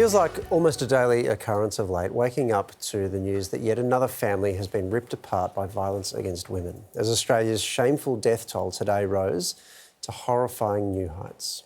Feels like almost a daily occurrence of late, waking up to the news that yet another family has been ripped apart by violence against women, as Australia's shameful death toll today rose to horrifying new heights.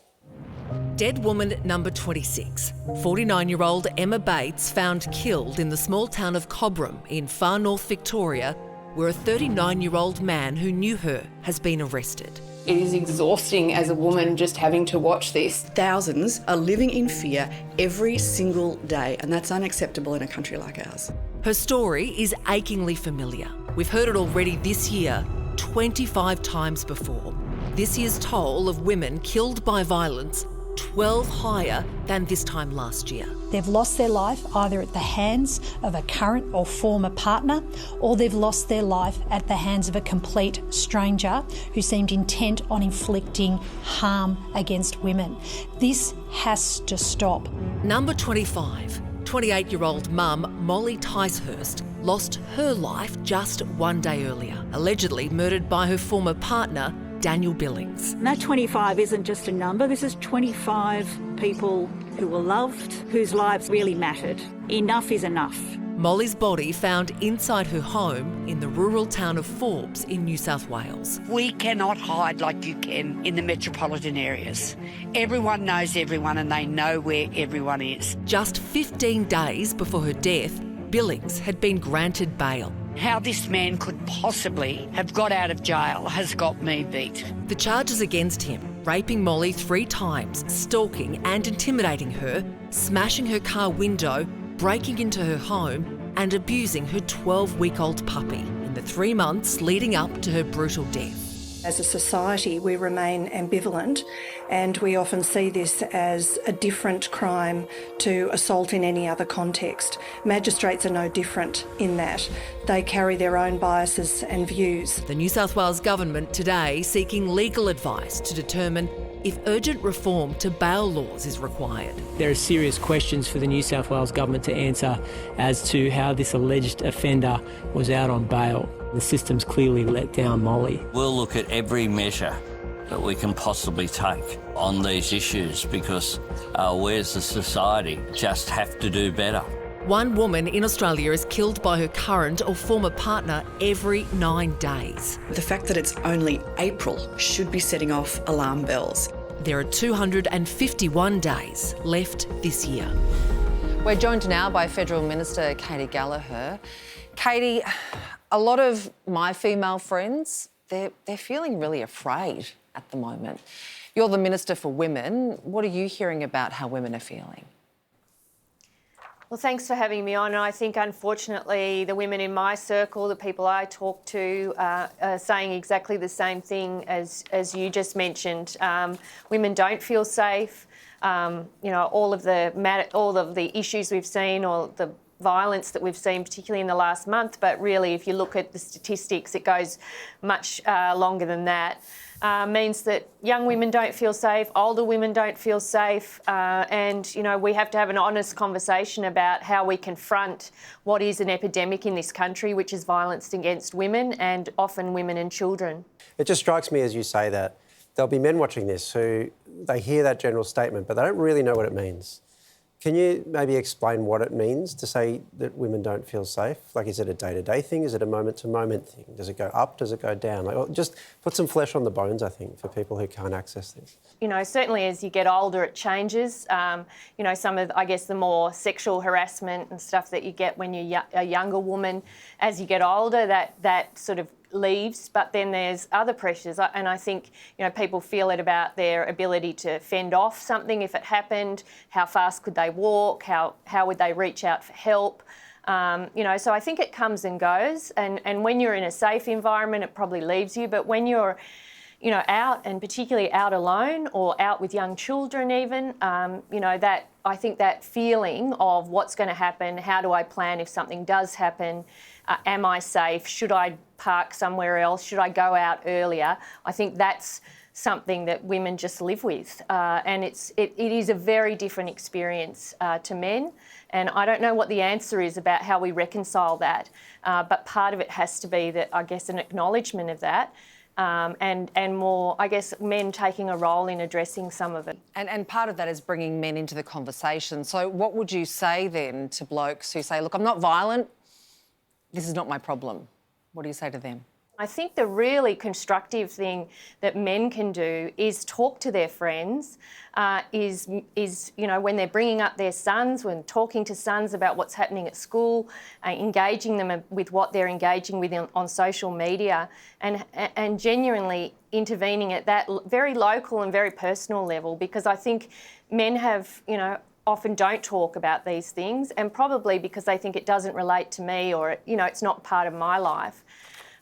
Dead woman number 26. 49-year-old Emma Bates found killed in the small town of Cobram in far north Victoria, where a 39-year-old man who knew her has been arrested. It is exhausting as a woman just having to watch this. Thousands are living in fear every single day, and that's unacceptable in a country like ours. Her story is achingly familiar. We've heard it already this year, 25 times before. This year's toll of women killed by violence, 12 higher than this time last year. They've lost their life either at the hands of a current or former partner, or they've lost their life at the hands of a complete stranger who seemed intent on inflicting harm against women. This has to stop. Number 25, 28-year-old mum Molly Ticehurst lost her life just one day earlier, allegedly murdered by her former partner, Daniel Billings. And that 25 isn't just a number, this is 25 people who were loved, whose lives really mattered. Enough is enough. Molly's body found inside her home in the rural town of Forbes in New South Wales. We cannot hide like you can in the metropolitan areas. Everyone knows everyone and they know where everyone is. Just 15 days before her death, Billings had been granted bail. How this man could possibly have got out of jail has got me beat. The charges against him: raping Molly 3 times, stalking and intimidating her, smashing her car window, breaking into her home and abusing her 12-week-old puppy in the 3 months leading up to her brutal death. As a society, we remain ambivalent, and we often see this as a different crime to assault in any other context. Magistrates are no different in that. They carry their own biases and views. The New South Wales Government today seeking legal advice to determine if urgent reform to bail laws is required. There are serious questions for the New South Wales Government to answer as to how this alleged offender was out on bail. The system's clearly let down Molly. We'll look at every measure that we can possibly take on these issues because we as a society just have to do better. One woman in Australia is killed by her current or former partner every 9 days. The fact that it's only April should be setting off alarm bells. There are 251 days left this year. We're joined now by Federal Minister Katy Gallagher. Katy, a lot of my female friends, they're feeling really afraid at the moment. You're the Minister for Women. What are you hearing about how women are feeling? Well, thanks for having me on. And I think, unfortunately, the women in my circle, the people I talk to, are saying exactly the same thing as you just mentioned. Women don't feel safe. All of the issues we've seen, or the violence that we've seen, particularly in the last month, but really, if you look at the statistics, it goes much longer than that. Means that young women don't feel safe, older women don't feel safe, and we have to have an honest conversation about how we confront what is an epidemic in this country, which is violence against women and often women and children. It just strikes me as you say that there'll be men watching this who they hear that general statement but they don't really know what it means. Can you maybe explain what it means to say that women don't feel safe? Like, is it a day-to-day thing? Is it a moment-to-moment thing? Does it go up? Does it go down? Like, just put some flesh on the bones, I think, for people who can't access this. Certainly as you get older, it changes. Some of, I guess, the more sexual harassment and stuff that you get when you're a younger woman, as you get older, that sort of leaves, but then there's other pressures, and I think people feel it about their ability to fend off something if it happened. How fast could they walk? How would they reach out for help? So I think it comes and goes, and when you're in a safe environment, it probably leaves you, but when you're out, and particularly out alone or out with young children even, that I think that feeling of what's going to happen, how do I plan if something does happen, am I safe, should I park somewhere else, should I go out earlier, I think that's something that women just live with. And it is a very different experience to men. And I don't know what the answer is about how we reconcile that, but part of it has to be that, I guess, an acknowledgement of that. and more, I guess, men taking a role in addressing some of it. And part of that is bringing men into the conversation. So what would you say then to blokes who say, look, I'm not violent, this is not my problem? What do you say to them? I think the really constructive thing that men can do is talk to their friends, is you know, when they're bringing up their sons, when talking to sons about what's happening at school, engaging them with what they're engaging with on social media, and genuinely intervening at that very local and very personal level, because I think men have, you know, often don't talk about these things, and probably because they think it doesn't relate to me, or, you know, it's not part of my life.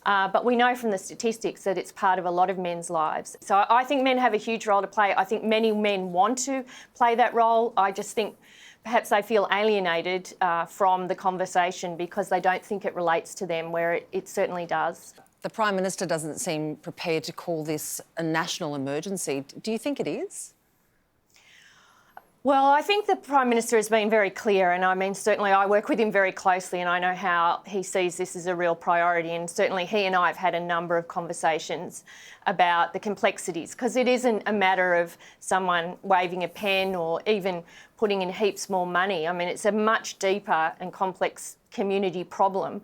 But we know from the statistics that it's part of a lot of men's lives. So I think men have a huge role to play. I think many men want to play that role. I just think perhaps they feel alienated from the conversation because they don't think it relates to them, where it certainly does. The Prime Minister doesn't seem prepared to call this a national emergency. Do you think it is? Well, I think the Prime Minister has been very clear, and I mean, certainly I work with him very closely and I know how he sees this as a real priority, and certainly he and I have had a number of conversations about the complexities, because it isn't a matter of someone waving a pen or even putting in heaps more money. I mean, it's a much deeper and complex community problem.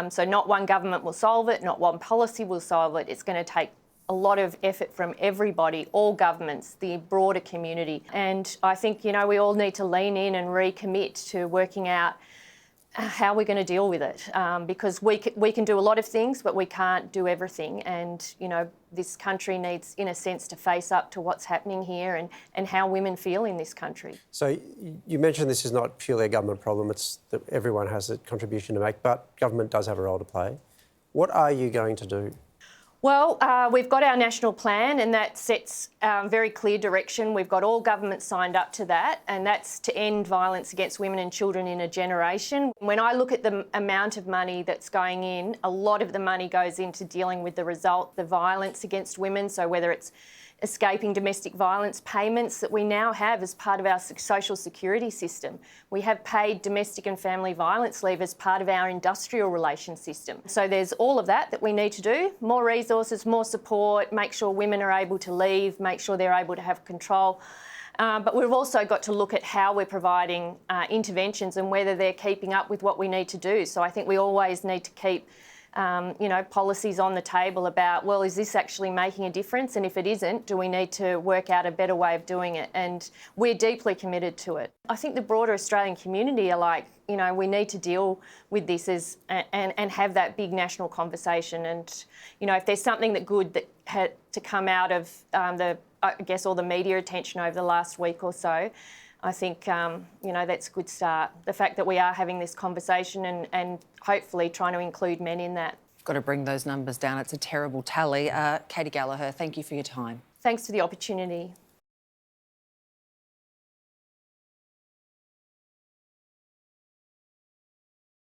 So not one government will solve it, not one policy will solve it. It's going to take a lot of effort from everybody, all governments, the broader community. And I think, you know, we all need to lean in and recommit to working out how we're going to deal with it, because we can do a lot of things, but we can't do everything. And, you know, this country needs, in a sense, to face up to what's happening here and how women feel in this country. So you mentioned this is not purely a government problem, it's that everyone has a contribution to make, but government does have a role to play. What are you going to do? Well, we've got our national plan, and that sets very clear direction. We've got all governments signed up to that, and that's to end violence against women and children in a generation. When I look at the amount of money that's going in, a lot of the money goes into dealing with the result, the violence against women, so whether it's escaping domestic violence payments that we now have as part of our social security system. We have paid domestic and family violence leave as part of our industrial relations system. So there's all of that we need to do. More resources, more support, make sure women are able to leave, make sure they're able to have control. But we've also got to look at how we're providing interventions and whether they're keeping up with what we need to do. So I think we always need to keep you know, policies on the table about, well, is this actually making a difference? And if it isn't, do we need to work out a better way of doing it? And we're deeply committed to it. I think the broader Australian community are like, you know, we need to deal with this and have that big national conversation. And, you know, if there's something that had to come out of I guess all the media attention over the last week or so, I think, you know, that's a good start. The fact that we are having this conversation and hopefully trying to include men in that. Got to bring those numbers down. It's a terrible tally. Katy Gallagher, thank you for your time. Thanks for the opportunity.